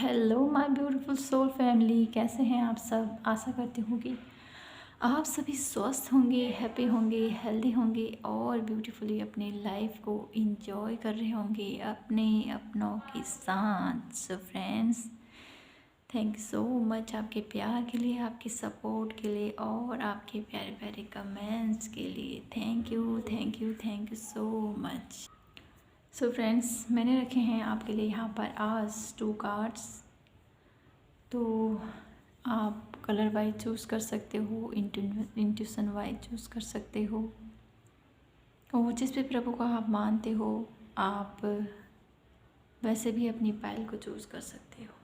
Hello my beautiful soul family, कैसे हैं आप सब। आशा करती हूँ कि आप सभी स्वस्थ होंगे, हैप्पी होंगे, हेल्दी होंगे और ब्यूटीफुली अपनी लाइफ को इंजॉय कर रहे होंगे अपने अपनों के साथ। So friends, thank you so much आपके प्यार के लिए, आपके सपोर्ट के लिए और आपके प्यारे प्यारे कमेंट्स के लिए। Thank you thank you thank you so much. So friends, मैंने रखे हैं आपके लिए यहाँ पर आज 2 कार्ड्स। तो आप कलर वाइज चूज़ कर सकते हो, इंट्यूशन वाइज चूज़ कर सकते हो, और जिस भी प्रभु को आप मानते हो आप वैसे भी अपनी पायल को चूज़ कर सकते हो।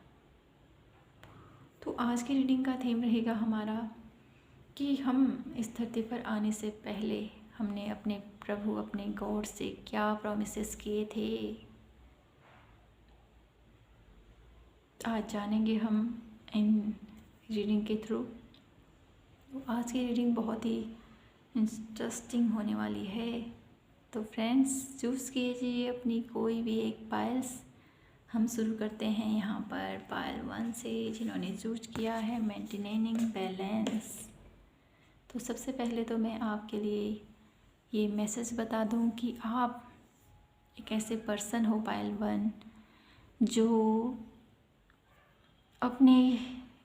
तो आज की रीडिंग का थीम रहेगा हमारा कि हम इस धरती पर आने से पहले हमने अपने प्रभु, अपने गॉड से क्या प्रॉमिसेस किए थे। आज जानेंगे हम इन रीडिंग के थ्रू। तो आज की रीडिंग बहुत ही इंटरेस्टिंग होने वाली है। तो फ्रेंड्स, चूज़ कीजिए अपनी कोई भी एक पायल्स। हम शुरू करते हैं यहाँ पर पायल 1 से, जिन्होंने चूज किया है मेंटेनिंग बैलेंस। तो सबसे पहले तो मैं आपके लिए ये मैसेज बता दूँ कि आप एक ऐसे पर्सन हो पायल 1 जो अपने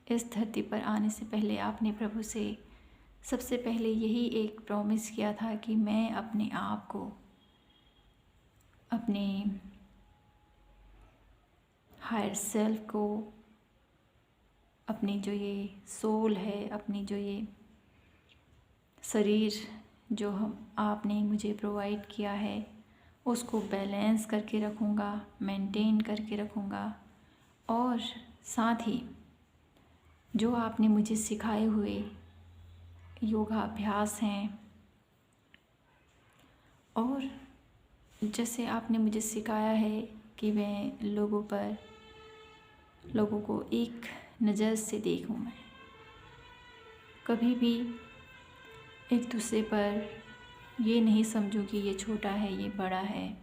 इस धरती पर आने से पहले आपने प्रभु से सबसे पहले यही एक प्रॉमिस किया था कि मैं अपने आप को, अपने हायर सेल्फ को, अपनी जो ये सोल है, अपनी जो ये शरीर जो हम आपने मुझे प्रोवाइड किया है, उसको बैलेंस करके रखूँगा, मेंटेन करके रखूँगा। और साथ ही जो आपने मुझे सिखाए हुए योगाभ्यास हैं, और जैसे आपने मुझे सिखाया है कि मैं लोगों को एक नज़र से देखूं, मैं कभी भी एक दूसरे पर ये नहीं समझूं कि ये छोटा है, ये बड़ा है।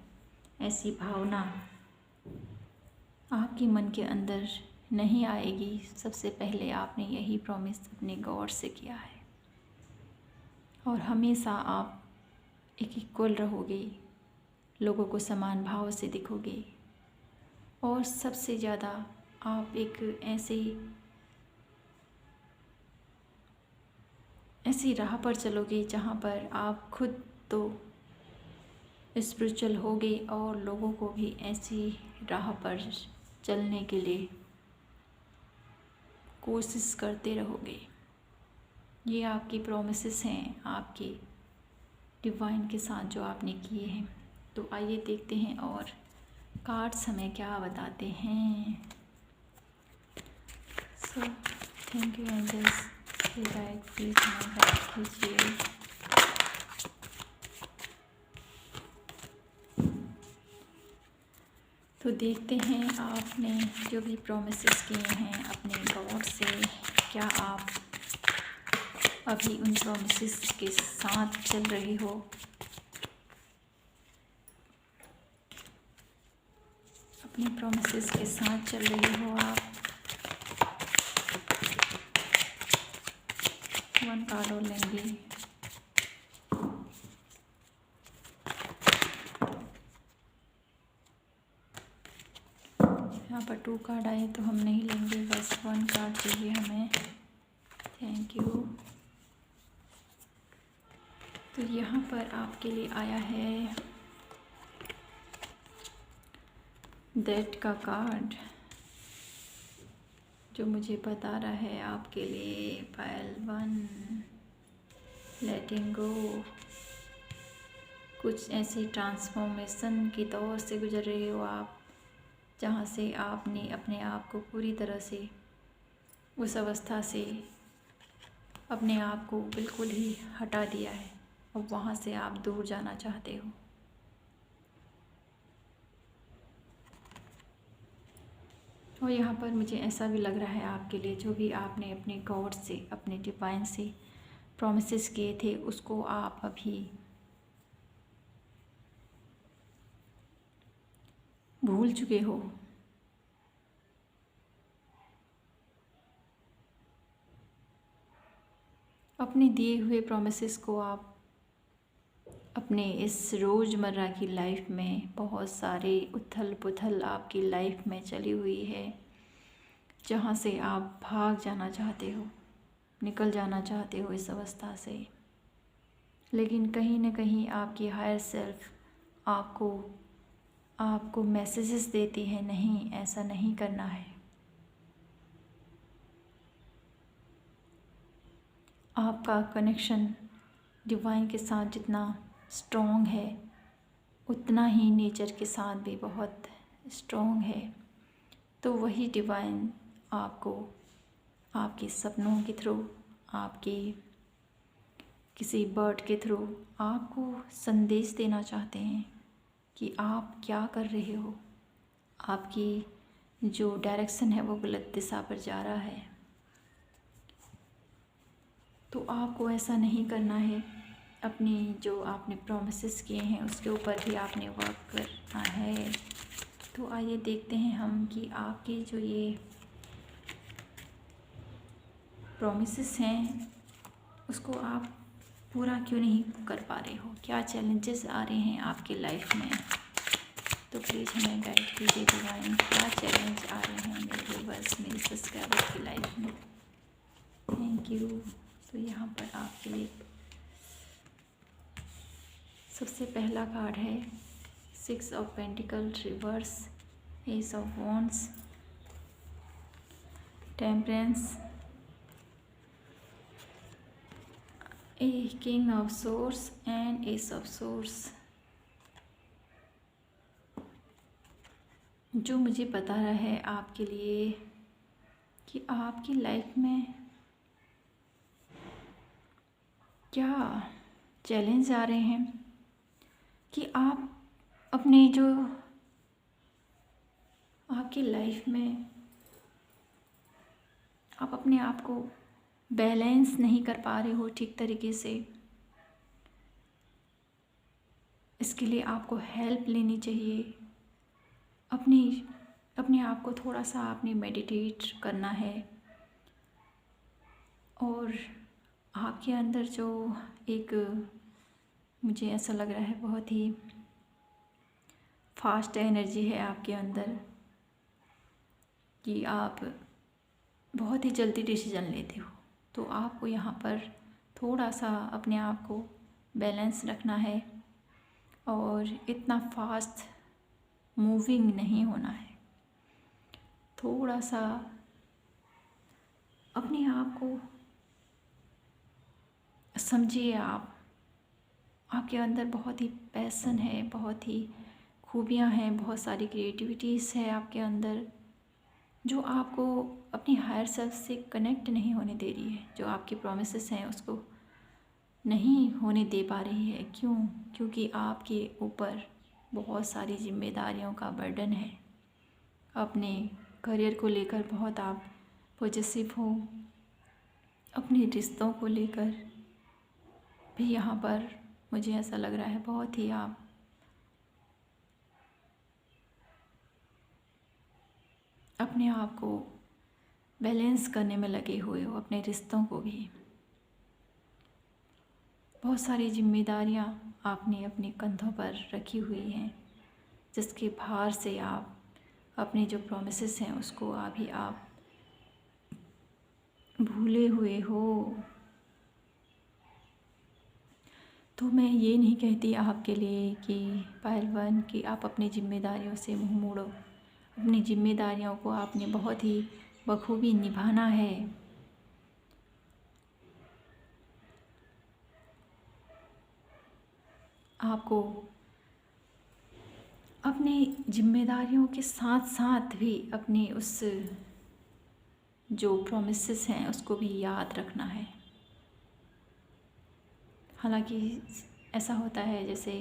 ऐसी भावना आपके मन के अंदर नहीं आएगी। सबसे पहले आपने यही प्रॉमिस अपने गॉड से किया है, और हमेशा आप एक इक्वल रहोगे, लोगों को समान भाव से दिखोगे, और सबसे ज़्यादा आप एक ऐसी राह पर चलोगे जहाँ पर आप खुद तो स्पिरिचुअल होगे और लोगों को भी ऐसी राह पर चलने के लिए कोशिश करते रहोगे। ये आपकी प्रॉमिसेस हैं, आपके डिवाइन के साथ जो आपने किए हैं। तो आइए देखते हैं और कार्ड्स हमें क्या बताते हैं। So thank you angels, guide please हमें गाइड कीजिए। तो देखते हैं आपने जो भी प्रॉमिसेस किए हैं अपने गॉड से, क्या आप अभी उन प्रॉमिसेस के साथ चल रहे हो। अपने प्रॉमिसेस के साथ चल रहे हो आप। 1 कार्ड और लेंगे। यहाँ पर 2 कार्ड आए तो हम नहीं लेंगे, बस 1 कार्ड चाहिए हमें। Thank you. तो यहाँ पर आपके लिए आया है दैट का कार्ड, जो मुझे बता रहा है आपके लिए पायल 1, लेटिंग गो। कुछ ऐसी ट्रांसफॉर्मेशन के दौर से गुजर रहे हो आप, जहाँ से आपने अपने आप को पूरी तरह से उस अवस्था से अपने आप को बिल्कुल ही हटा दिया है, और वहाँ से आप दूर जाना चाहते हो। और यहाँ पर मुझे ऐसा भी लग रहा है आपके लिए, जो भी आपने अपने गॉड से, अपने डिवाइन से प्रॉमिसेस किए थे, उसको आप अभी भूल चुके हो। अपने दिए हुए प्रॉमिसेस को आप अपने इस रोज़मर्रा की लाइफ में, बहुत सारे उथल पुथल आपकी लाइफ में चली हुई है, जहाँ से आप भाग जाना चाहते हो, निकल जाना चाहते हो इस अवस्था से, लेकिन कहीं ना कहीं आपकी हायर सेल्फ आपको आपको मैसेजेस देती है, नहीं ऐसा नहीं करना है। आपका कनेक्शन डिवाइन के साथ जितना स्ट्रॉन्ग है, उतना ही नेचर के साथ भी बहुत स्ट्रॉन्ग है। तो वही डिवाइन आपको आपके सपनों के थ्रू, आपके किसी बर्ड के थ्रू आपको संदेश देना चाहते हैं कि आप क्या कर रहे हो। आपकी जो डायरेक्शन है वो गलत दिशा पर जा रहा है, तो आपको ऐसा नहीं करना है। अपनी जो आपने प्रॉमिसेस किए हैं उसके ऊपर भी आपने वर्क करना है। तो आइए देखते हैं हम कि आपके जो ये प्रॉमिसेस हैं उसको आप पूरा क्यों नहीं कर पा रहे हो, क्या चैलेंजेस आ रहे हैं आपकी लाइफ में। तो प्लीज़ हमें गाइड कीजिए डिवाइन, क्या चैलेंज आ रहे हैं मेरे व्यूअर्स, मेरे सब्सक्राइबर की लाइफ में। Thank you. तो यहाँ पर आपके लिए सबसे पहला कार्ड है 6 of pentacle reverse, S of wands, temperance, a king of source and S of source. जो मुझे बता रहा है आपके लिए कि आपकी लाइफ में क्या चैलेंज आ रहे हैं, कि आप अपने जो आपकी लाइफ में आप अपने आप को बैलेंस नहीं कर पा रहे हो ठीक तरीके से। इसके लिए आपको हेल्प लेनी चाहिए। अपने आप को थोड़ा सा आपने मेडिटेट करना है, और आपके अंदर जो एक, मुझे ऐसा लग रहा है बहुत ही फास्ट एनर्जी है आपके अंदर, कि आप बहुत ही जल्दी डिसीजन लेते हो। तो आपको यहाँ पर थोड़ा सा अपने आप को बैलेंस रखना है और इतना फास्ट मूविंग नहीं होना है। थोड़ा सा अपने आप को समझिए। आपके अंदर बहुत ही पैशन है, बहुत ही खूबियाँ हैं, बहुत सारी क्रिएटिविटीज़ है आपके अंदर, जो आपको अपनी हायर सेल्फ से कनेक्ट नहीं होने दे रही है। जो आपकी प्रॉमिसेस हैं उसको नहीं होने दे पा रही है। क्यों? क्योंकि आपके ऊपर बहुत सारी जिम्मेदारियों का बर्डन है। अपने करियर को लेकर बहुत आप पॉजिटिव हो, अपने रिश्तों को लेकर भी यहाँ पर मुझे ऐसा लग रहा है बहुत ही आप अपने आप को बैलेंस करने में लगे हुए हो, अपने रिश्तों को भी। बहुत सारी जिम्मेदारियाँ आपने अपने कंधों पर रखी हुई हैं, जिसके भार से आप अपने जो प्रॉमिसेस हैं उसको अभी आप भूले हुए हो। तो मैं ये नहीं कहती आपके लिए कि पहलवान कि आप अपनी जिम्मेदारियों से मुँह मोड़ो। अपनी जिम्मेदारियों को आपने बहुत ही बखूबी निभाना है। आपको अपनी जिम्मेदारियों के साथ साथ भी अपनी उस जो प्रॉमिसेस हैं उसको भी याद रखना है। हालांकि ऐसा होता है जैसे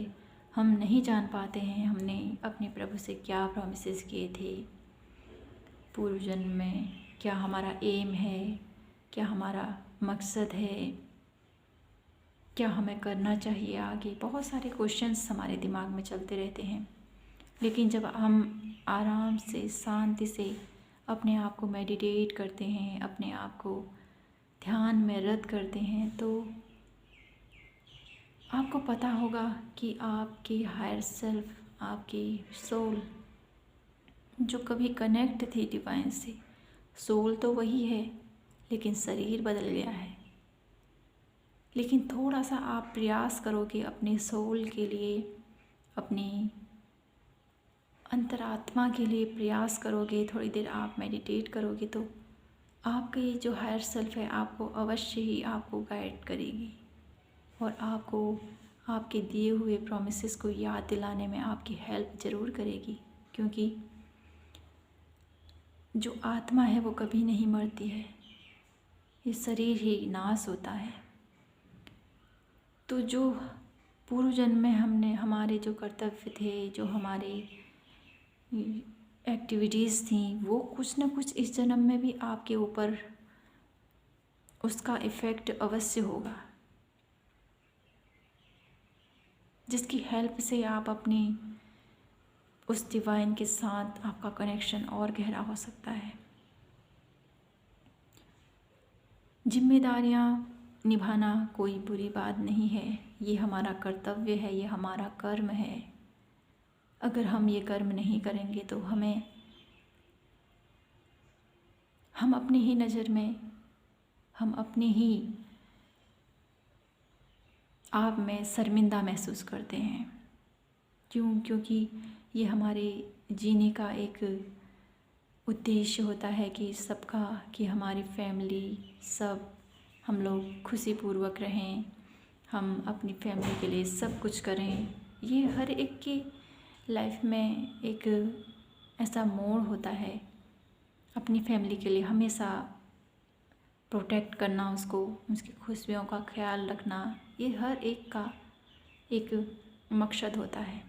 हम नहीं जान पाते हैं हमने अपने प्रभु से क्या प्रॉमिसेस किए थे पूर्व जन्म में, क्या हमारा एम है, क्या हमारा मकसद है, क्या हमें करना चाहिए आगे। बहुत सारे क्वेश्चंस हमारे दिमाग में चलते रहते हैं। लेकिन जब हम आराम से शांति से अपने आप को मेडिटेट करते हैं, अपने आप को ध्यान में रत करते हैं तो आपको पता होगा कि आपकी हायर सेल्फ, आपकी सोल जो कभी कनेक्ट थी डिवाइन से, सोल तो वही है लेकिन शरीर बदल गया है। लेकिन थोड़ा सा आप प्रयास करोगे अपने सोल के लिए, अपनी अंतरात्मा के लिए प्रयास करोगे, थोड़ी देर आप मेडिटेट करोगे तो आपका ये जो हायर सेल्फ है आपको अवश्य ही आपको गाइड करेगी और आपको आपके दिए हुए प्रॉमिसेस को याद दिलाने में आपकी हेल्प ज़रूर करेगी। क्योंकि जो आत्मा है वो कभी नहीं मरती है, ये शरीर ही नाश होता है। तो जो पूर्व जन्म में हमने हमारे जो कर्तव्य थे, जो हमारे एक्टिविटीज़ थी, वो कुछ ना कुछ इस जन्म में भी आपके ऊपर उसका इफ़ेक्ट अवश्य होगा, जिसकी हेल्प से आप अपनी उस डिवाइन के साथ आपका कनेक्शन और गहरा हो सकता है। जिम्मेदारियाँ निभाना कोई बुरी बात नहीं है, ये हमारा कर्तव्य है, ये हमारा कर्म है। अगर हम ये कर्म नहीं करेंगे तो हम अपनी ही नज़र में, हम अपनी ही आप में शर्मिंदा महसूस करते हैं। क्यों? क्योंकि ये हमारे जीने का एक उद्देश्य होता है कि सबका, कि हमारी फैमिली सब हम लोग खुशीपूर्वक रहें, हम अपनी फैमिली के लिए सब कुछ करें। ये हर एक की लाइफ में एक ऐसा मोड़ होता है, अपनी फैमिली के लिए हमेशा प्रोटेक्ट करना, उसको, उसकी खुशियों का ख्याल रखना, ये हर एक का एक मकसद होता है।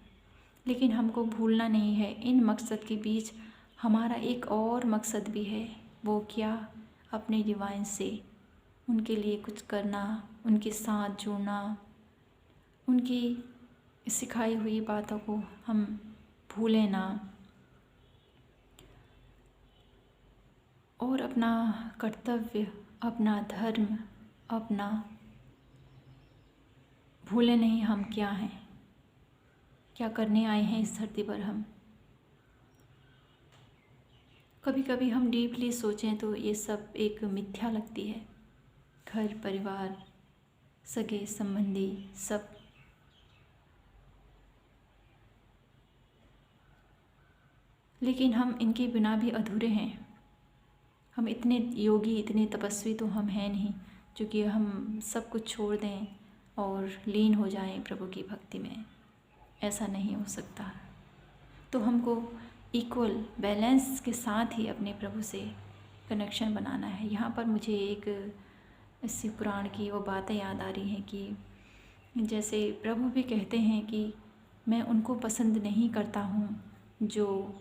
लेकिन हमको भूलना नहीं है, इन मकसद के बीच हमारा एक और मकसद भी है। वो क्या? अपने डिवाइन से उनके लिए कुछ करना, उनके साथ जुड़ना, उनकी सिखाई हुई बातों को हम भूलें ना और अपना कर्तव्य, अपना धर्म, अपना भूले नहीं हम क्या हैं, क्या करने आए हैं इस धरती पर। हम कभी कभी हम डीपली सोचें तो ये सब एक मिथ्या लगती है। घर परिवार, सगे संबंधी सब, लेकिन हम इनके बिना भी अधूरे हैं। हम इतने योगी, इतने तपस्वी तो हम हैं नहीं जो कि हम सब कुछ छोड़ दें और लीन हो जाएं प्रभु की भक्ति में। ऐसा नहीं हो सकता। तो हमको इक्वल बैलेंस के साथ ही अपने प्रभु से कनेक्शन बनाना है। यहाँ पर मुझे एक शिव पुराण की वो बातें याद आ रही हैं कि जैसे प्रभु भी कहते हैं कि मैं उनको पसंद नहीं करता हूँ जो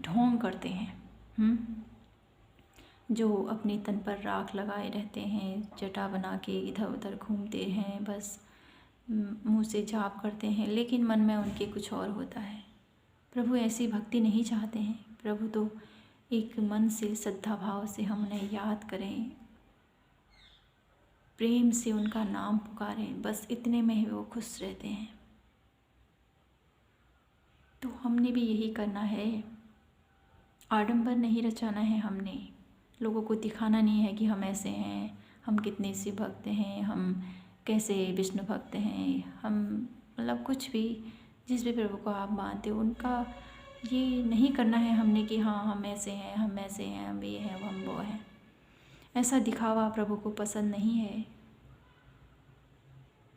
ढोंग करते हैं, जो अपने तन पर राख लगाए रहते हैं, जटा बना के इधर उधर घूमते हैं, बस मुंह से जाप करते हैं, लेकिन मन में उनके कुछ और होता है। प्रभु ऐसी भक्ति नहीं चाहते हैं। प्रभु तो एक मन से, श्रद्धा भाव से हम उन्हें याद करें, प्रेम से उनका नाम पुकारें, बस इतने में ही वो खुश रहते हैं। तो हमने भी यही करना है। आडंबर नहीं रचाना है हमने, लोगों को दिखाना नहीं है कि हम ऐसे हैं, हम कितने शिव भक्त हैं, हम कैसे विष्णु भक्त हैं, हम मतलब कुछ भी, जिस भी प्रभु को आप मानते हो उनका ये नहीं करना है हमने कि हाँ हम ऐसे हैं, हम ऐसे हैं, हम ये हैं, हम वो हैं। ऐसा दिखावा प्रभु को पसंद नहीं है।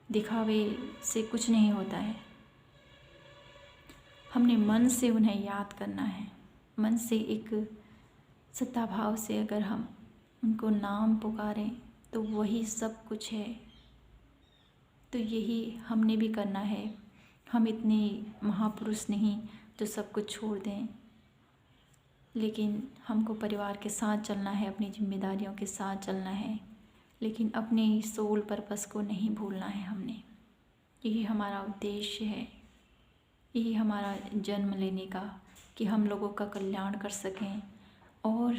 दिखावे से कुछ नहीं होता है। हमने मन से उन्हें याद करना है। मन से एक श्रद्धा भाव से अगर हम उनको नाम पुकारें तो वही सब कुछ है। तो यही हमने भी करना है। हम इतने महापुरुष नहीं जो सब कुछ छोड़ दें, लेकिन हमको परिवार के साथ चलना है, अपनी जिम्मेदारियों के साथ चलना है, लेकिन अपने सोल पर्पस को नहीं भूलना है हमने। यही हमारा उद्देश्य है, यही हमारा जन्म लेने का, कि हम लोगों का कल्याण कर सकें और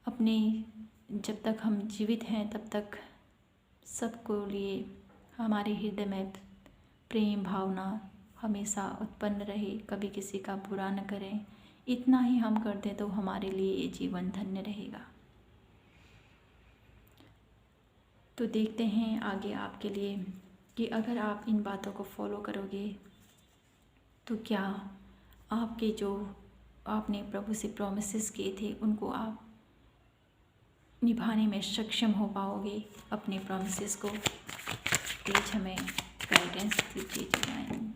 अपने जब तक हम जीवित हैं तब तक सबको लिए हमारे हृदय में प्रेम भावना हमेशा उत्पन्न रहे, कभी किसी का बुरा न करें। इतना ही हम कर दें तो हमारे लिए ये जीवन धन्य रहेगा। तो देखते हैं आगे आपके लिए कि अगर आप इन बातों को फॉलो करोगे तो क्या आपके जो आपने प्रभु से प्रॉमिसेस किए थे उनको आप निभाने में सक्षम हो पाओगे। अपने प्रॉमिसेस को प्लीज हमें गाइडेंस दीजिए डिवाइन।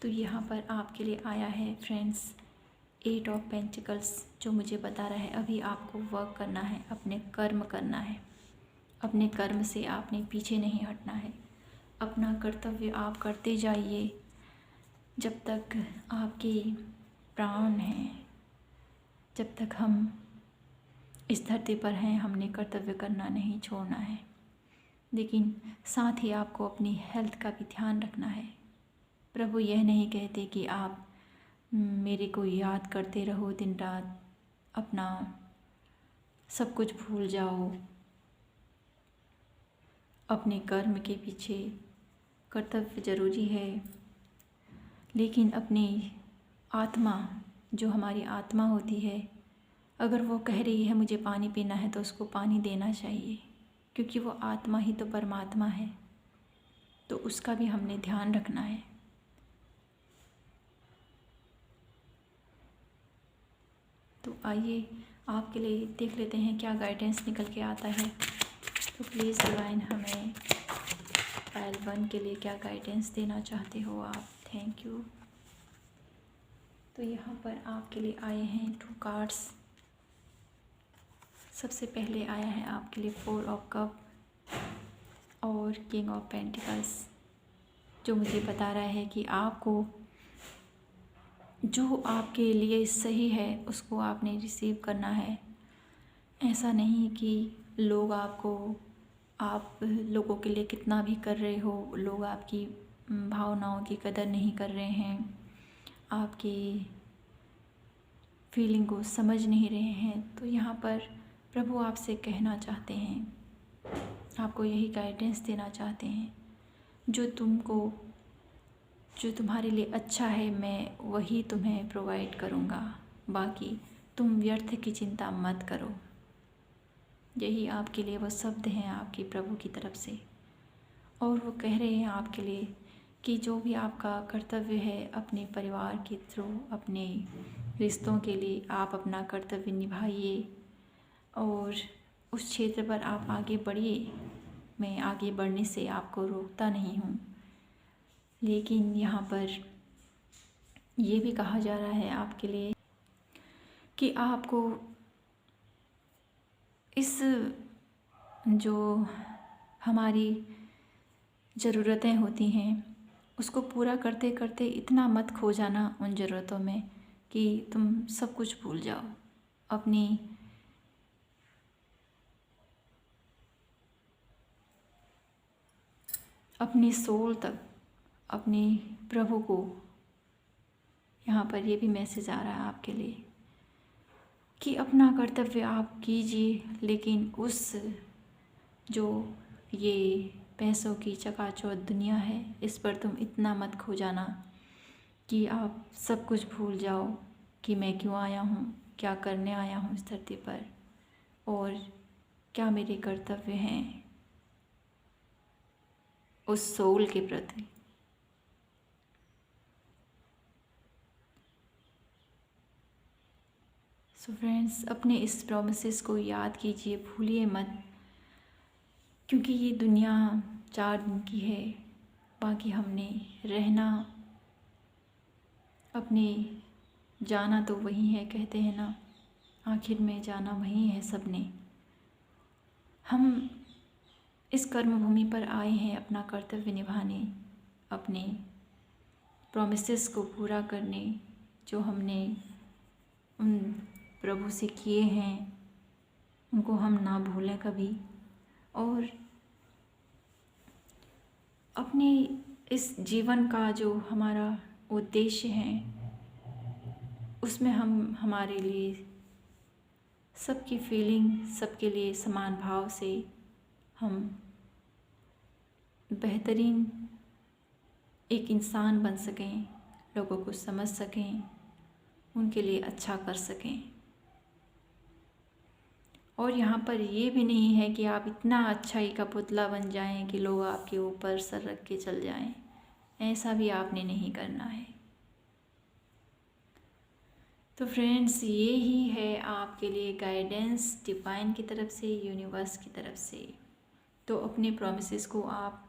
तो यहाँ पर आपके लिए आया है फ्रेंड्स 8 ऑफ पेंटिकल्स, जो मुझे बता रहा है अभी आपको वर्क करना है, अपने कर्म करना है। अपने कर्म से आपने पीछे नहीं हटना है। अपना कर्तव्य आप करते जाइए जब तक आपके प्राण हैं, जब तक हम इस धरती पर हैं। हमने कर्तव्य करना नहीं छोड़ना है, लेकिन साथ ही आपको अपनी हेल्थ का भी ध्यान रखना है। प्रभु यह नहीं कहते कि आप मेरे को याद करते रहो दिन रात, अपना सब कुछ भूल जाओ। अपने कर्म के पीछे कर्तव्य ज़रूरी है, लेकिन अपनी आत्मा, जो हमारी आत्मा होती है, अगर वो कह रही है मुझे पानी पीना है तो उसको पानी देना चाहिए, क्योंकि वो आत्मा ही तो परमात्मा है। तो उसका भी हमने ध्यान रखना है। तो आइए आपके लिए देख लेते हैं क्या गाइडेंस निकल के आता है। तो प्लीज़ डिवाइन हमें पायल 1 के लिए क्या गाइडेंस देना चाहते हो आप। Thank you. तो यहाँ पर आपके लिए आए हैं 2 कार्ड्स। सबसे पहले आया है आपके लिए 4 ऑफ कप और किंग ऑफ पेंटिकल्स, जो मुझे बता रहा है कि आपको जो आपके लिए सही है उसको आपने रिसीव करना है। ऐसा नहीं कि लोग आपको, आप लोगों के लिए कितना भी कर रहे हो, लोग आपकी भावनाओं की कदर नहीं कर रहे हैं, आपकी फीलिंग को समझ नहीं रहे हैं। तो यहाँ पर प्रभु आपसे कहना चाहते हैं, आपको यही गाइडेंस देना चाहते हैं, जो तुम्हारे लिए अच्छा है मैं वही तुम्हें प्रोवाइड करूँगा, बाकी तुम व्यर्थ की चिंता मत करो। यही आपके लिए वो शब्द हैं आपके प्रभु की तरफ से। और वो कह रहे हैं आपके लिए कि जो भी आपका कर्तव्य है अपने परिवार के थ्रू, अपने रिश्तों के लिए आप अपना कर्तव्य निभाइए और उस क्षेत्र पर आप आगे बढ़िए। मैं आगे बढ़ने से आपको रोकता नहीं हूँ, लेकिन यहाँ पर ये भी कहा जा रहा है आपके लिए कि आपको इस जो हमारी ज़रूरतें होती हैं उसको पूरा करते करते इतना मत खो जाना उन ज़रूरतों में कि तुम सब कुछ भूल जाओ। अपनी सोल तक, अपने प्रभु को, यहाँ पर ये भी मैसेज आ रहा है आपके लिए कि अपना कर्तव्य आप कीजिए, लेकिन उस जो ये पैसों की चकाचौंध दुनिया है इस पर तुम इतना मत खो जाना कि आप सब कुछ भूल जाओ कि मैं क्यों आया हूँ, क्या करने आया हूँ इस धरती पर और क्या मेरे कर्तव्य हैं उस सोल के प्रति। सो फ्रेंड्स, अपने इस प्रॉमिसेस को याद कीजिए, भूलिए मत, क्योंकि ये दुनिया 4 दिन की है, बाकी हमने रहना, अपने जाना तो वही है, कहते हैं ना आखिर में जाना वही है सबने। हम इस कर्म भूमि पर आए हैं अपना कर्तव्य निभाने, अपने प्रॉमिसेस को पूरा करने, जो हमने उन प्रभु से किए हैं उनको हम ना भूलें कभी। और अपने इस जीवन का जो हमारा उद्देश्य है उसमें हम हमारे लिए सबकी फीलिंग सबके लिए समान भाव से हम बेहतरीन एक इंसान बन सकें, लोगों को समझ सकें, उनके लिए अच्छा कर सकें। और यहाँ पर ये भी नहीं है कि आप इतना अच्छाई का पुतला बन जाएं कि लोग आपके ऊपर सर रख के चल जाएं। ऐसा भी आपने नहीं करना है। तो फ्रेंड्स, ये ही है आपके लिए गाइडेंस डिवाइन की तरफ से, यूनिवर्स की तरफ से। तो अपने प्रॉमिसेस को आप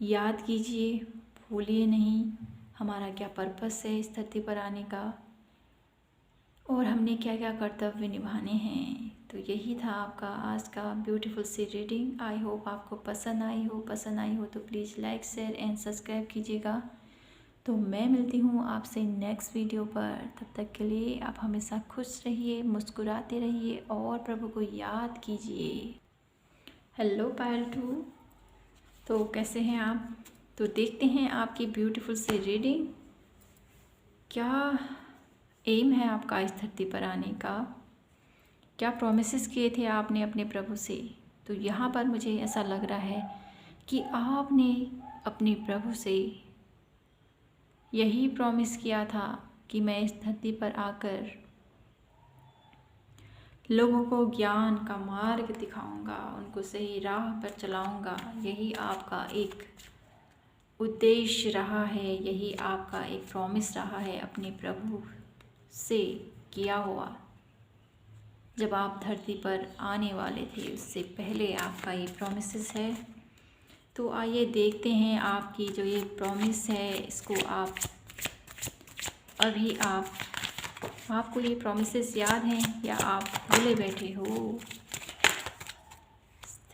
याद कीजिए, भूलिए नहीं। हमारा क्या पर्पस है इस धरती पर आने का, और हमने क्या क्या कर्तव्य निभाने हैं। तो यही था आपका आज का beautiful sea reading. I hope आपको पसंद आई हो तो please like, share and subscribe कीजिएगा। तो मैं मिलती हूँ आपसे नेक्स्ट वीडियो पर। तब तक के लिए आप हमेशा खुश रहिए, मुस्कुराते रहिए और प्रभु को याद कीजिए। हेलो पायल 2, तो कैसे हैं आप? तो देखते हैं आपकी ब्यूटीफुल सी रीडिंग। क्या एम है आपका इस धरती पर आने का? क्या प्रॉमिसेस किए थे आपने अपने प्रभु से? तो यहाँ पर मुझे ऐसा लग रहा है कि आपने अपने प्रभु से यही प्रॉमिस किया था कि मैं इस धरती पर आकर लोगों को ज्ञान का मार्ग दिखाऊंगा, उनको सही राह पर चलाऊंगा। यही आपका एक उद्देश्य रहा है, यही आपका एक प्रॉमिस रहा है अपने प्रभु से किया हुआ। जब आप धरती पर आने वाले थे उससे पहले आपका ये प्रॉमिसेस है। तो आइए देखते हैं आपकी जो ये प्रॉमिस है, इसको आपको ये प्रॉमिसेस याद हैं या आप भूले बैठे हो?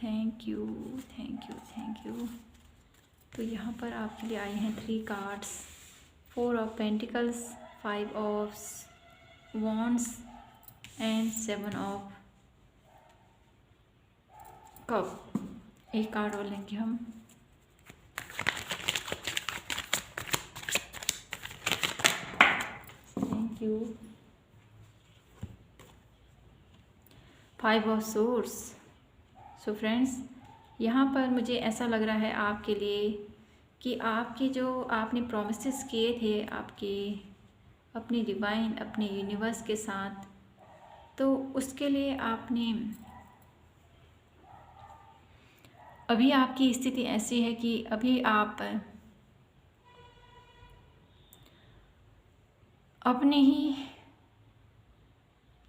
Thank you, thank you, thank you. तो यहाँ पर आपके लिए आए हैं 3 cards, 4 of pentacles, 5 of wands and 7 of cup. एक कार्ड और लेंगे हम। Thank you. 5 of source. So friends, यहाँ पर मुझे ऐसा लग रहा है आपके लिए कि आपके जो आपने प्रॉमिसेस किए थे आपके अपने डिवाइन, अपने यूनिवर्स के साथ, तो उसके लिए आपने अभी आपकी स्थिति ऐसी है कि अभी आप अपने ही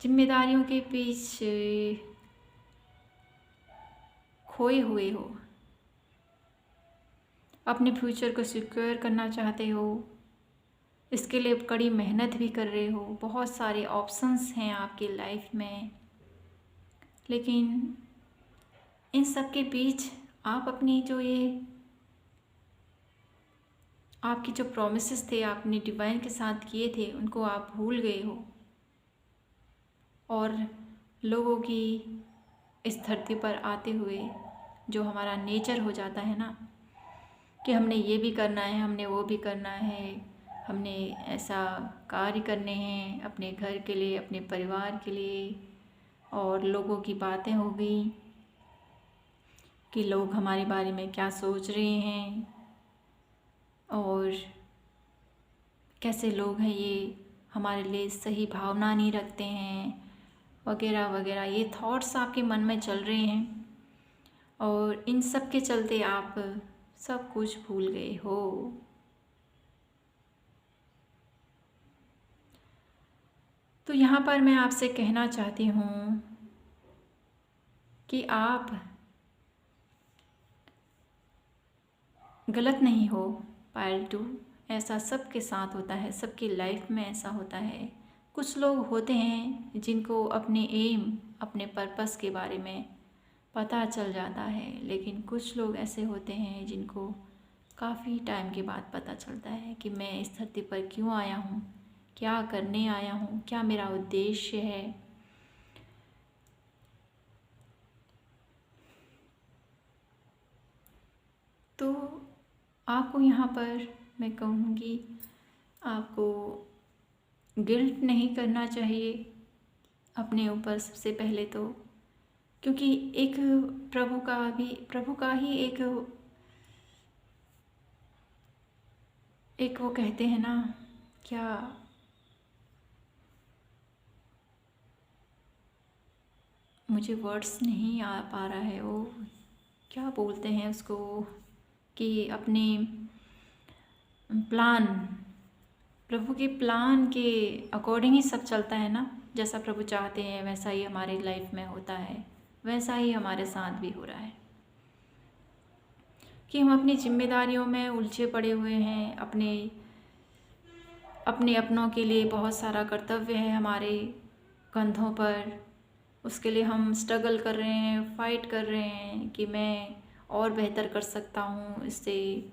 जिम्मेदारियों के पीछे खोए हुए हो। अपने फ्यूचर को सिक्योर करना चाहते हो, इसके लिए कड़ी मेहनत भी कर रहे हो। बहुत सारे ऑप्शंस हैं आपकी लाइफ में, लेकिन इन सब के बीच आप अपनी जो ये आपकी जो प्रॉमिसेस थे आपने डिवाइन के साथ किए थे, उनको आप भूल गए हो। और लोगों की इस धरती पर आते हुए जो हमारा नेचर हो जाता है ना, कि हमने ये भी करना है, हमने वो भी करना है, हमने ऐसा कार्य करने हैं अपने घर के लिए, अपने परिवार के लिए। और लोगों की बातें हो गई कि लोग हमारे बारे में क्या सोच रहे हैं और कैसे लोग हैं, ये हमारे लिए सही भावना नहीं रखते हैं, वगैरह वगैरह। ये थॉट्स आपके मन में चल रहे हैं और इन सब के चलते आप सब कुछ भूल गए हो। तो यहाँ पर मैं आपसे कहना चाहती हूँ कि आप गलत नहीं हो पायल 2। ऐसा सबके साथ होता है, सबकी लाइफ में ऐसा होता है। कुछ लोग होते हैं जिनको अपने एम, अपने पर्पस के बारे में पता चल जाता है, लेकिन कुछ लोग ऐसे होते हैं जिनको काफ़ी टाइम के बाद पता चलता है कि मैं इस धरती पर क्यों आया हूँ, क्या करने आया हूँ, क्या मेरा उद्देश्य है। तो आपको यहाँ पर मैं कहूँगी, आपको गिल्ट नहीं करना चाहिए अपने ऊपर सबसे पहले तो, क्योंकि एक प्रभु का ही एक वो कहते हैं ना, क्या मुझे वर्ड्स नहीं आ पा रहा है, वो क्या बोलते हैं उसको, कि अपने प्लान, प्रभु के प्लान के अकॉर्डिंग ही सब चलता है ना। जैसा प्रभु चाहते हैं वैसा ही हमारी लाइफ में होता है, वैसा ही हमारे साथ भी हो रहा है कि हम अपनी जिम्मेदारियों में उलझे पड़े हुए हैं। अपने अपनों के लिए बहुत सारा कर्तव्य है हमारे कंधों पर, उसके लिए हम स्ट्रगल कर रहे हैं, फाइट कर रहे हैं कि मैं और बेहतर कर सकता हूँ, इससे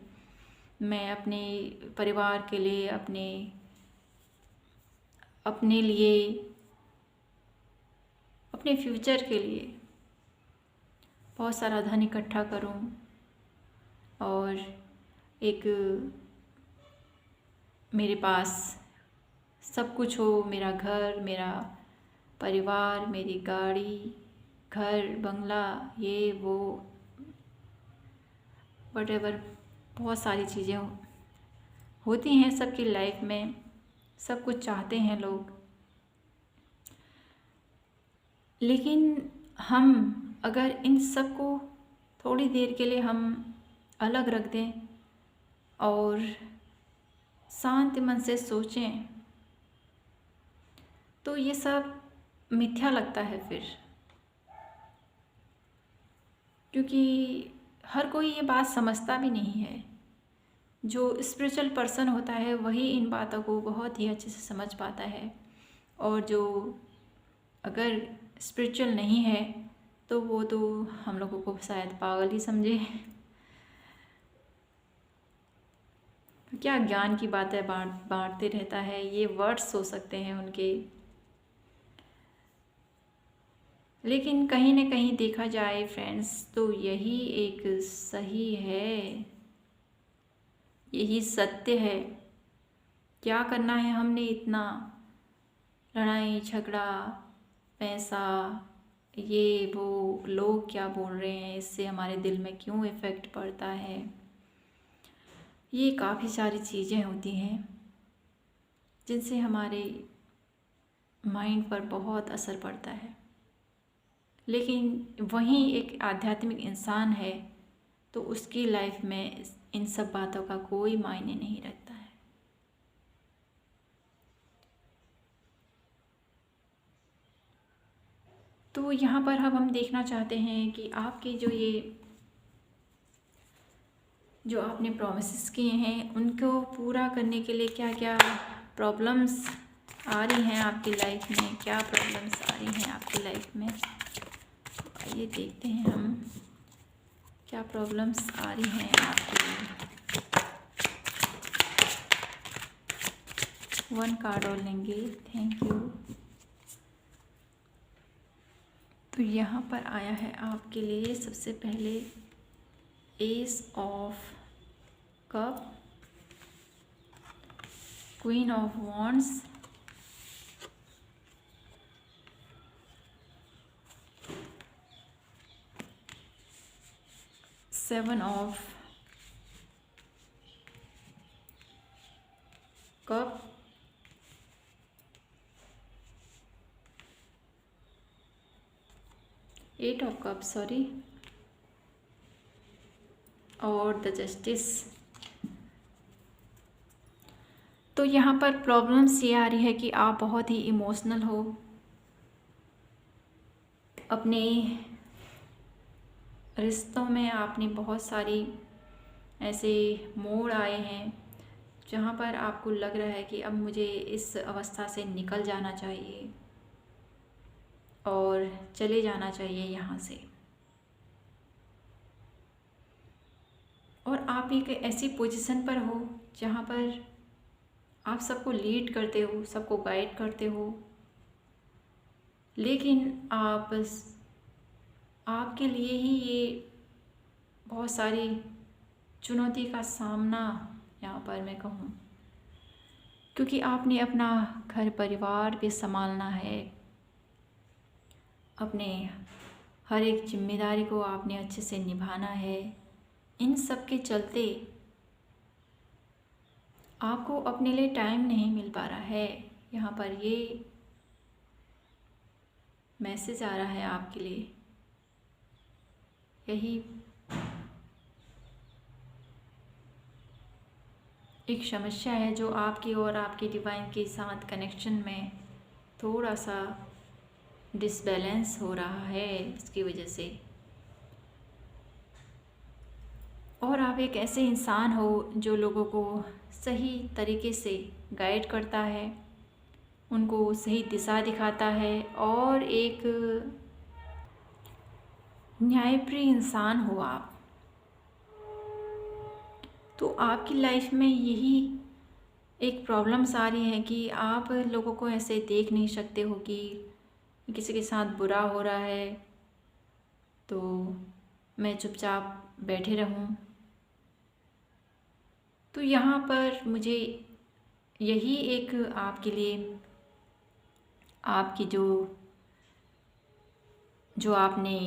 मैं अपने परिवार के लिए, अपने लिए, अपने फ्यूचर के लिए बहुत सारा धन इकट्ठा करूं और एक मेरे पास सब कुछ हो, मेरा घर, मेरा परिवार, मेरी गाड़ी, घर, बंगला, ये वो वटेवर, बहुत सारी चीज़ें होती हैं सबकी लाइफ में, सब कुछ चाहते हैं लोग। लेकिन हम अगर इन सब को थोड़ी देर के लिए हम अलग रख दें और शांत मन से सोचें, तो ये सब मिथ्या लगता है फिर, क्योंकि हर कोई ये बात समझता भी नहीं है। जो स्पिरिचुअल पर्सन होता है वही इन बातों को बहुत ही अच्छे से समझ पाता है, और जो अगर स्पिरिचुअल नहीं है तो वो तो हम लोगों को शायद पागल ही समझे। क्या ज्ञान की बातें बांटते रहता है, ये वर्ड्स हो सकते हैं उनके, लेकिन कहीं न कहीं देखा जाए फ्रेंड्स तो यही एक सही है, यही सत्य है। क्या करना है हमने इतना लड़ाई झगड़ा, पैसा, ये वो, लोग क्या बोल रहे हैं, इससे हमारे दिल में क्यों इफ़ेक्ट पड़ता है, ये काफ़ी सारी चीज़ें होती हैं जिनसे हमारे माइंड पर बहुत असर पड़ता है। लेकिन वहीं एक आध्यात्मिक इंसान है तो उसकी लाइफ में इन सब बातों का कोई मायने नहीं रखता है। तो यहाँ पर अब हम देखना चाहते हैं कि आपके जो आपने प्रॉमिसेस किए हैं उनको पूरा करने के लिए क्या क्या प्रॉब्लम्स आ रही हैं आपकी लाइफ में, क्या प्रॉब्लम्स आ रही हैं आपकी लाइफ में। आइए देखते हैं हम क्या प्रॉब्लम्स आ रही हैं आपके लिए। 1 कार्ड और लेंगे, थैंक यू। तो यहाँ पर आया है आपके लिए सबसे पहले ace of cup, queen of wands, seven of cup, eight of cup sorry, और द जस्टिस। तो यहाँ पर प्रॉब्लम्स ये आ रही है कि आप बहुत ही इमोशनल हो, अपने रिश्तों में आपने बहुत सारी ऐसे मोड़ आए हैं जहाँ पर आपको लग रहा है कि अब मुझे इस अवस्था से निकल जाना चाहिए और चले जाना चाहिए यहाँ से। और आप एक ऐसी पोजीशन पर हो जहाँ पर आप सबको लीड करते हो, सबको गाइड करते हो, लेकिन आपके लिए ही ये बहुत सारी चुनौती का सामना यहाँ पर मैं कहूँ, क्योंकि आपने अपना घर परिवार भी संभालना है, अपने हर एक जिम्मेदारी को आपने अच्छे से निभाना है। इन सब के चलते आपको अपने लिए टाइम नहीं मिल पा रहा है। यहाँ पर ये मैसेज आ रहा है आपके लिए। यही एक समस्या है जो आपकी और आपके डिवाइन के साथ कनेक्शन में थोड़ा सा डिसबैलेंस हो रहा है इसकी वजह से। और आप एक ऐसे इंसान हो जो लोगों को सही तरीके से गाइड करता है, उनको सही दिशा दिखाता है और एक न्यायप्रिय इंसान हो आप। तो आपकी लाइफ में यही एक प्रॉब्लम्स आ रही है कि आप लोगों को ऐसे देख नहीं सकते हो कि किसी के साथ बुरा हो रहा है तो मैं चुपचाप बैठे रहूं। तो यहाँ पर मुझे यही एक आपके लिए आपकी जो आपने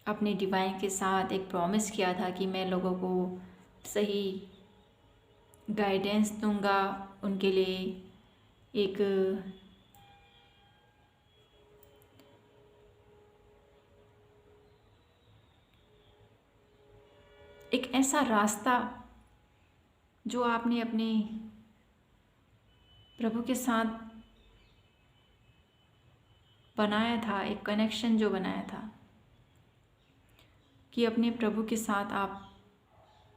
अपने डिवाइन के साथ एक प्रॉमिस किया था कि मैं लोगों को सही गाइडेंस दूंगा, उनके लिए एक ऐसा रास्ता जो आपने अपने प्रभु के साथ बनाया था, एक कनेक्शन जो बनाया था कि अपने प्रभु के साथ आप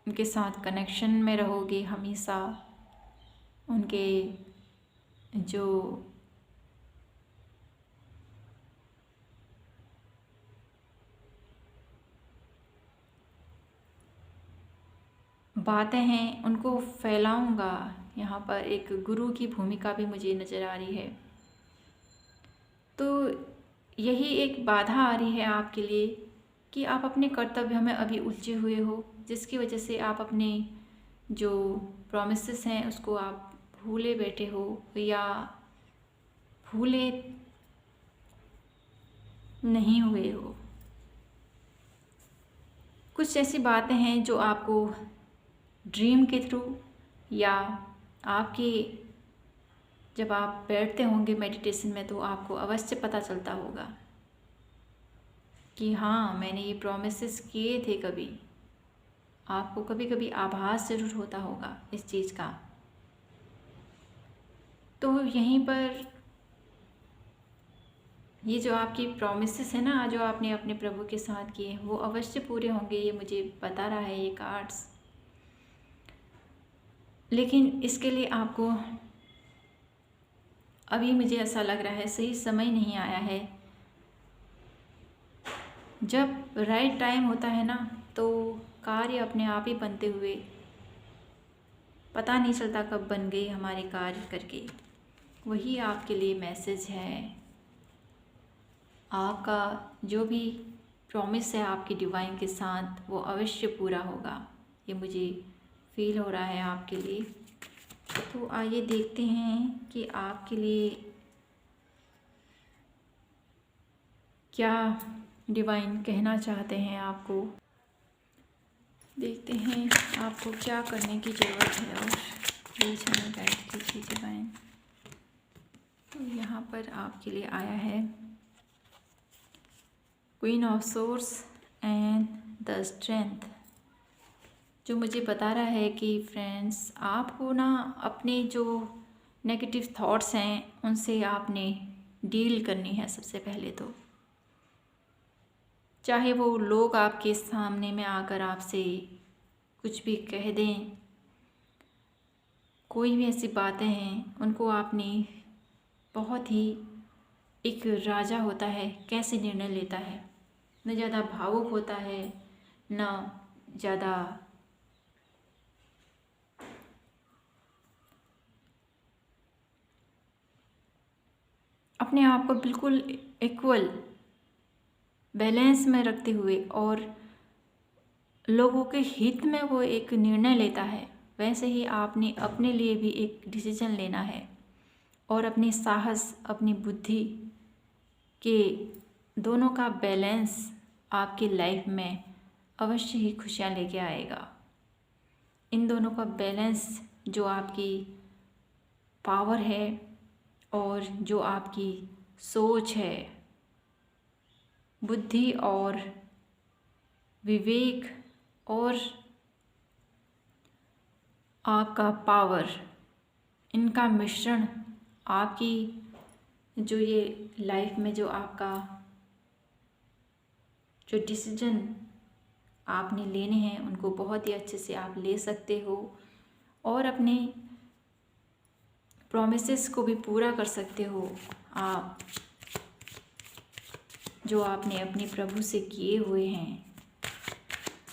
उनके साथ कनेक्शन में रहोगे हमेशा। उनके जो बातें हैं उनको फैलाऊंगा। यहाँ पर एक गुरु की भूमिका भी मुझे नज़र आ रही है। तो यही एक बाधा आ रही है आपके लिए कि आप अपने कर्तव्य में अभी उलझे हुए हो, जिसकी वजह से आप अपने जो प्रॉमिसेस हैं उसको आप भूले बैठे हो या भूले नहीं हुए हो। कुछ ऐसी बातें हैं जो आपको ड्रीम के थ्रू या आपके जब आप बैठते होंगे मेडिटेशन में तो आपको अवश्य पता चलता होगा कि हाँ मैंने ये प्रॉमिसेस किए थे। कभी आपको कभी कभी आभास ज़रूर होता होगा इस चीज़ का। तो यहीं पर ये जो आपकी प्रॉमिसेस है ना, जो आपने अपने प्रभु के साथ किए वो अवश्य पूरे होंगे, ये मुझे बता रहा है ये कार्ड्स। लेकिन इसके लिए आपको अभी मुझे ऐसा लग रहा है सही समय नहीं आया है। जब राइट टाइम होता है ना तो कार्य अपने आप ही बनते हुए पता नहीं चलता कब बन गए हमारे कार्य करके। वही आपके लिए मैसेज है। आपका जो भी प्रॉमिस है आपके डिवाइन के साथ वो अवश्य पूरा होगा, ये मुझे फील हो रहा है आपके लिए। तो आइए देखते हैं कि आपके लिए क्या डिवाइन कहना चाहते हैं आपको। देखते हैं आपको क्या करने की ज़रूरत है और प्लीज़ हमें गाइड कीजिए डिवाइन। तो यहाँ पर आपके लिए आया है queen of source and the strength, जो मुझे बता रहा है कि फ्रेंड्स आपको ना अपने जो नेगेटिव थॉट्स हैं उनसे आपने डील करनी है। सबसे पहले तो चाहे वो लोग आपके सामने में आकर आपसे कुछ भी कह दें, कोई भी ऐसी बातें हैं उनको आपने बहुत ही, एक राजा होता है कैसे निर्णय लेता है, न ज़्यादा भावुक होता है न ज़्यादा अपने आप को बिल्कुल इक्वल बैलेंस में रखते हुए और लोगों के हित में वो एक निर्णय लेता है। वैसे ही आपने अपने लिए भी एक डिसीजन लेना है और अपनी साहस, अपनी बुद्धि कि दोनों का बैलेंस आपकी लाइफ में अवश्य ही खुशियाँ लेके आएगा। इन दोनों का बैलेंस जो आपकी पावर है और जो आपकी सोच है, बुद्धि और विवेक और आपका पावर, इनका मिश्रण आपकी जो ये लाइफ में जो आपका जो डिसीजन आपने लेने हैं उनको बहुत ही अच्छे से आप ले सकते हो और अपने प्रॉमिसेस को भी पूरा कर सकते हो आप, जो आपने अपने प्रभु से किए हुए हैं।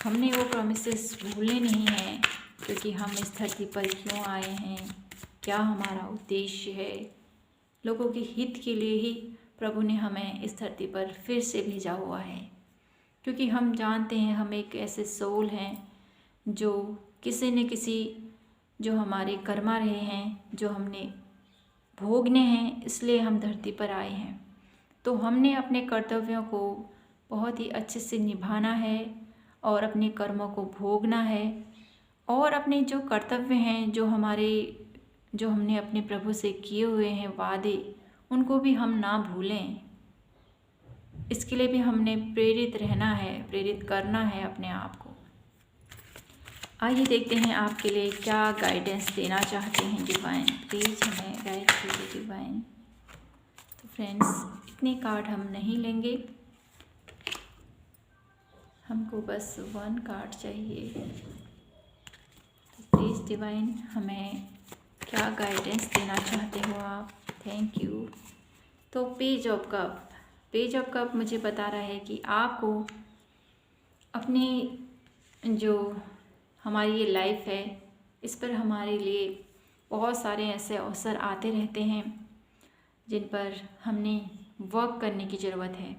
हमने वो प्रॉमिसेस भूलने नहीं हैं, क्योंकि हम इस धरती पर क्यों आए हैं, क्या हमारा उद्देश्य है। लोगों के हित के लिए ही प्रभु ने हमें इस धरती पर फिर से भेजा हुआ है, क्योंकि हम जानते हैं हम एक ऐसे सोल हैं जो किसी न किसी जो हमारे कर्मा रहे हैं, जो हमने भोगने हैं, इसलिए हम धरती पर आए हैं। तो हमने अपने कर्तव्यों को बहुत ही अच्छे से निभाना है और अपने कर्मों को भोगना है और अपने जो कर्तव्य हैं, जो हमने अपने प्रभु से किए हुए हैं वादे, उनको भी हम ना भूलें। इसके लिए भी हमने प्रेरित रहना है, प्रेरित करना है अपने आप को। आइए देखते हैं आपके लिए क्या गाइडेंस देना चाहते हैं डिवाइन। प्लीज़ हमें गाइड कीजिए डिवाइन। तो फ्रेंड्स, इतने कार्ड हम नहीं लेंगे, हमको बस 1 कार्ड चाहिए। तो प्लीज़ डिवाइन हमें क्या गाइडेंस देना चाहते हो आप। Thank you. तो पेज ऑफ कप मुझे बता रहा है कि आपको अपनी जो हमारी ये लाइफ है, इस पर हमारे लिए बहुत सारे ऐसे अवसर आते रहते हैं जिन पर हमने वर्क करने की ज़रूरत है।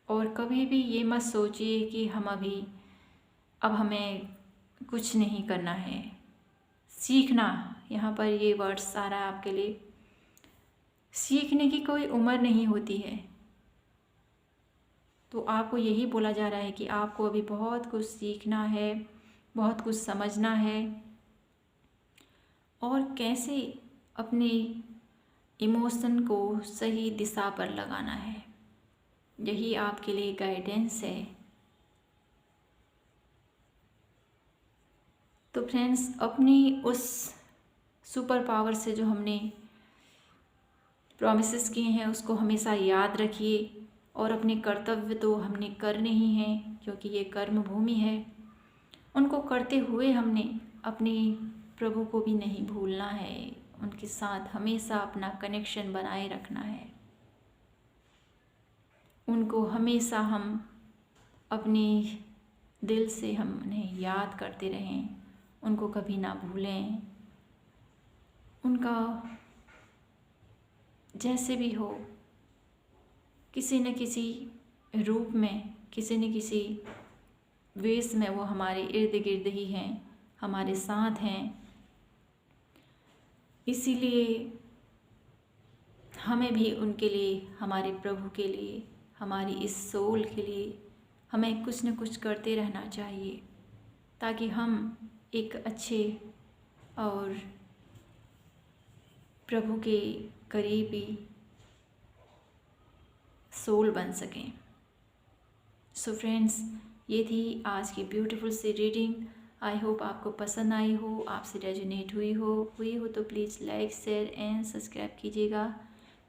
और कभी भी ये मत सोचिए कि अब हमें कुछ नहीं करना है। सीखना, यहाँ पर ये वर्ड्स आ रहा है आपके लिए। सीखने की कोई उम्र नहीं होती है। तो आपको यही बोला जा रहा है कि आपको अभी बहुत कुछ सीखना है, बहुत कुछ समझना है और कैसे अपने इमोशन को सही दिशा पर लगाना है। यही आपके लिए गाइडेंस है। तो फ्रेंड्स, अपनी उस सुपर पावर से जो हमने प्रॉमिसेस किए हैं उसको हमेशा याद रखिए और अपने कर्तव्य तो हमने करने ही हैं, क्योंकि ये कर्म भूमि है। उनको करते हुए हमने अपने प्रभु को भी नहीं भूलना है, उनके साथ हमेशा अपना कनेक्शन बनाए रखना है। उनको हमेशा हम अपने दिल से हम उन्हें याद करते रहें, उनको कभी ना भूलें। उनका जैसे भी हो, किसी न किसी रूप में, किसी न किसी वेश में वो हमारे इर्द गिर्द ही हैं, हमारे साथ हैं। इसीलिए हमें भी उनके लिए, हमारे प्रभु के लिए, हमारी इस सोल के लिए हमें कुछ न कुछ करते रहना चाहिए, ताकि हम एक अच्छे और प्रभु के करीबी सोल बन सकें। सो फ्रेंड्स, ये थी आज की beautiful sea reading. I hope आपको पसंद आई हो, आपसे रेजोनेट हुई हो तो please like, share and subscribe कीजिएगा।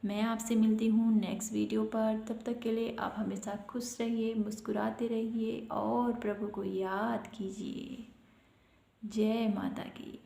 मैं आपसे मिलती हूँ नेक्स्ट वीडियो पर। तब तक के लिए आप हमेशा खुश रहिए, मुस्कुराते रहिए और प्रभु को याद कीजिए। जय माता की।